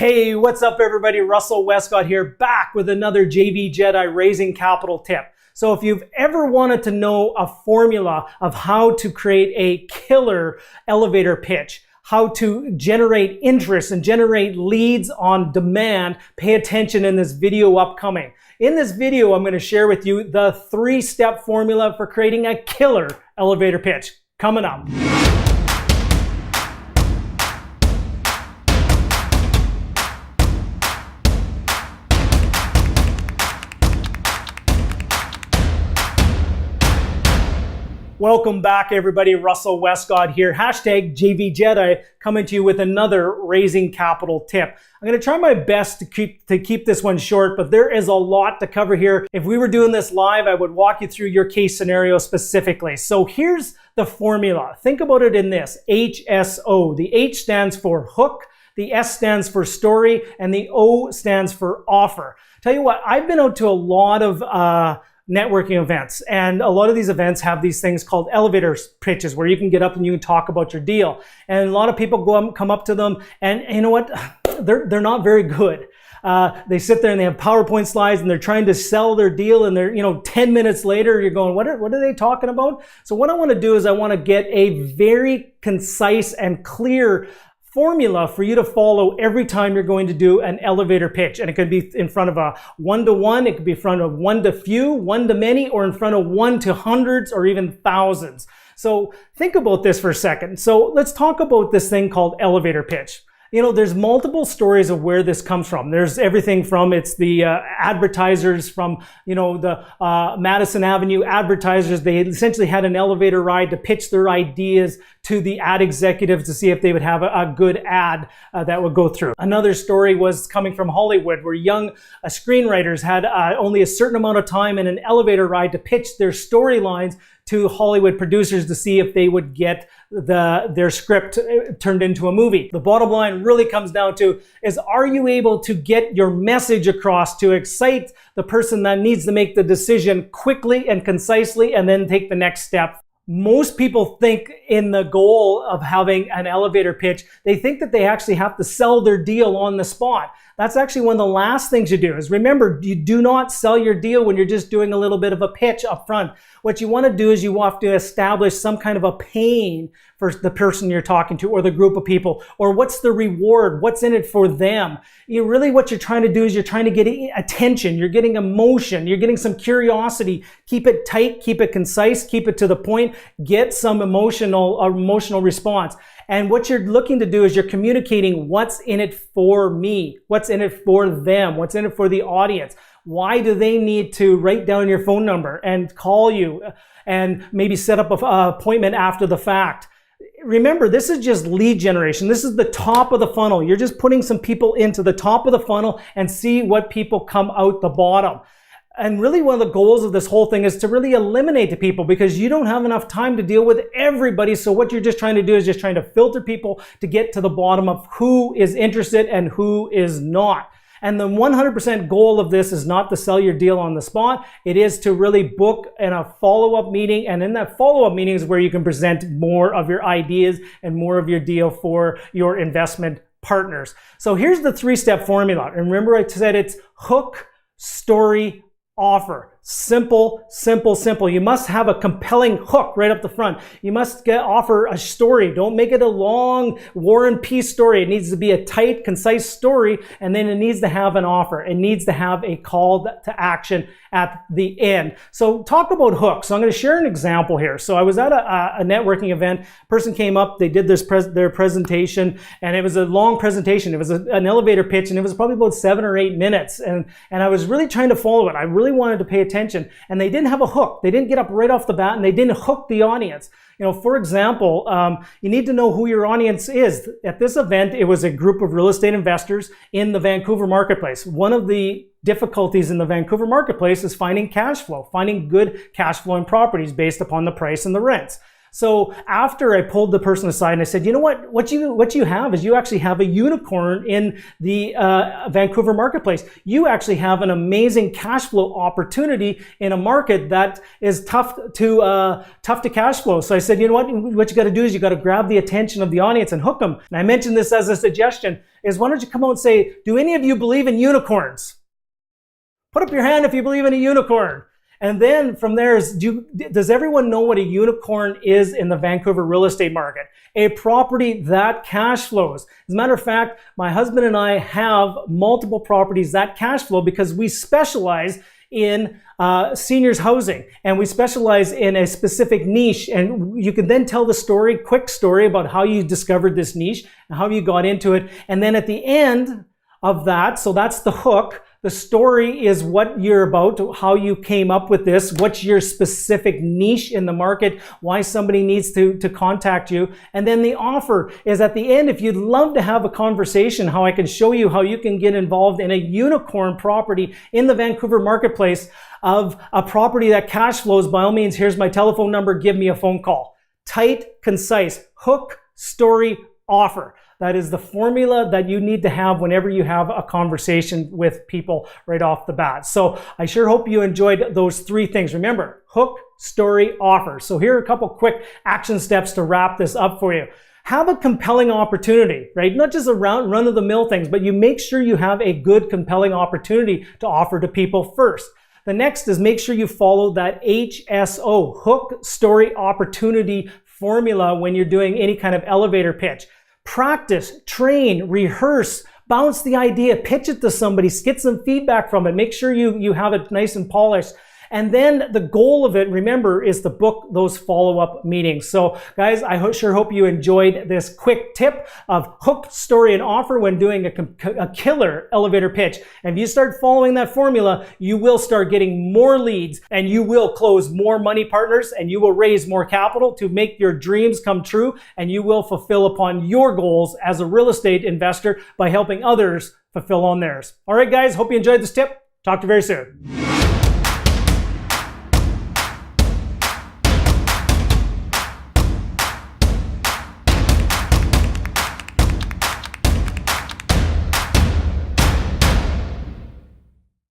Hey, what's up everybody? Russell Westcott here, back with another JV Jedi Raising Capital tip. So if you've ever wanted to know a formula of how to create a killer elevator pitch, how to generate interest and generate leads on demand, pay attention in this video upcoming. In this video, I'm going to share with you the 3-step formula for creating a killer elevator pitch. Coming up. Welcome back everybody, Russell Westcott here, hashtag JV Jedi, coming to you with another Raising Capital tip. I'm going to try my best to keep this one short, but there is a lot to cover here. If we were doing this live, I would walk you through your case scenario specifically. So here's the formula. Think about it in this, HSO. The H stands for hook, the S stands for story, and the O stands for offer. Tell you what, I've been out to a lot of networking events, and a lot of these events have these things called elevator pitches where you can get up and you can talk about your deal, and a lot of people come up to them, and you know what, they're not very good. They sit there and they have PowerPoint slides and they're trying to sell their deal, and they're 10 minutes later you're going, what are they talking about? So what I want to do is I want to get a very concise and clear formula for you to follow every time you're going to do an elevator pitch. And it could be in front of a one-to-one, it could be in front of one-to-few, one-to-many, or in front of one to hundreds or even thousands. So think about this for a second. So let's talk about this thing called elevator pitch. There's multiple stories of where this comes from. There's everything from, it's the advertisers from, the Madison Avenue advertisers. They essentially had an elevator ride to pitch their ideas to the ad executives to see if they would have a good ad that would go through. Another story was coming from Hollywood, where young screenwriters had only a certain amount of time in an elevator ride to pitch their storylines to Hollywood producers to see if they would get their script turned into a movie. The bottom line really comes down to is, are you able to get your message across to excite the person that needs to make the decision quickly and concisely and then take the next step? Most people think in the goal of having an elevator pitch, they think that they actually have to sell their deal on the spot. That's actually one of the last things you do. Is remember, you do not sell your deal when you're just doing a little bit of a pitch up front. What you want to do is you have to establish some kind of a pain for the person you're talking to or the group of people, or what's the reward, what's in it for them. What you're trying to do is you're trying to get attention, you're getting emotion, you're getting some curiosity. Keep it tight, keep it concise, keep it to the point, get some emotional response. And what you're looking to do is you're communicating what's in it for me, what's in it for them, what's in it for the audience. Why do they need to write down your phone number and call you and maybe set up an appointment after the fact? Remember, this is just lead generation. This is the top of the funnel. You're just putting some people into the top of the funnel and see what people come out the bottom. And really one of the goals of this whole thing is to really eliminate the people, because you don't have enough time to deal with everybody. So what you're just trying to do is just trying to filter people to get to the bottom of who is interested and who is not. And the 100% goal of this is not to sell your deal on the spot. It is to really book in a follow-up meeting. And in that follow-up meeting is where you can present more of your ideas and more of your deal for your investment partners. So here's the 3-step formula. And remember, I said it's hook, story, offer. Simple, simple, simple. You must have a compelling hook right up the front. You must offer a story. Don't make it a long War and Peace story. It needs to be a tight, concise story, and then it needs to have an offer. It needs to have a call to action at the end. So talk about hooks. So I'm going to share an example here. So I was at a networking event. A person came up, they did their presentation, and it was a long presentation. It was an elevator pitch, and it was probably about 7 or 8 minutes. And I was really trying to follow it. I really wanted to pay attention, and they didn't have a hook. They didn't get up right off the bat, and they didn't hook the audience. For example, you need to know who your audience is. At this event, it was a group of real estate investors in the Vancouver marketplace. One of the difficulties in the Vancouver marketplace is finding cash flow, finding good cash flowing properties based upon the price and the rents. So after I pulled the person aside and I said, you know what you have is you actually have a unicorn in the Vancouver marketplace. You actually have an amazing cash flow opportunity in a market that is tough to cash flow. So I said, you know what you got to do is you got to grab the attention of the audience and hook them. And I mentioned this as a suggestion is why don't you come out and say, do any of you believe in unicorns? Put up your hand if you believe in a unicorn. And then from there is, does everyone know what a unicorn is in the Vancouver real estate market? A property that cash flows. As a matter of fact, my husband and I have multiple properties that cash flow because we specialize in seniors housing, and we specialize in a specific niche. And you can then tell the quick story about how you discovered this niche and how you got into it. And then at the end of that, so that's the hook. The story is what you're about, how you came up with this, what's your specific niche in the market, why somebody needs to contact you. And then the offer is at the end, if you'd love to have a conversation, how I can show you how you can get involved in a unicorn property in the Vancouver marketplace of a property that cash flows, by all means, here's my telephone number, give me a phone call. Tight, concise, hook, story, offer. That is the formula that you need to have whenever you have a conversation with people right off the bat. So I sure hope you enjoyed those three things. Remember, hook, story, offer. So here are a couple quick action steps to wrap this up for you. Have a compelling opportunity, right? Not just a run-of-the-mill things, but you make sure you have a good, compelling opportunity to offer to people first. The next is make sure you follow that HSO, hook, story, opportunity formula when you're doing any kind of elevator pitch. Practice, train, rehearse, bounce the idea, pitch it to somebody, get some feedback from it. Make sure you have it nice and polished. And then the goal of it, remember, is to book those follow-up meetings. So guys, I sure hope you enjoyed this quick tip of hook, story, and offer when doing a killer elevator pitch. And if you start following that formula, you will start getting more leads and you will close more money partners and you will raise more capital to make your dreams come true, and you will fulfill upon your goals as a real estate investor by helping others fulfill on theirs. All right, guys, hope you enjoyed this tip. Talk to you very soon.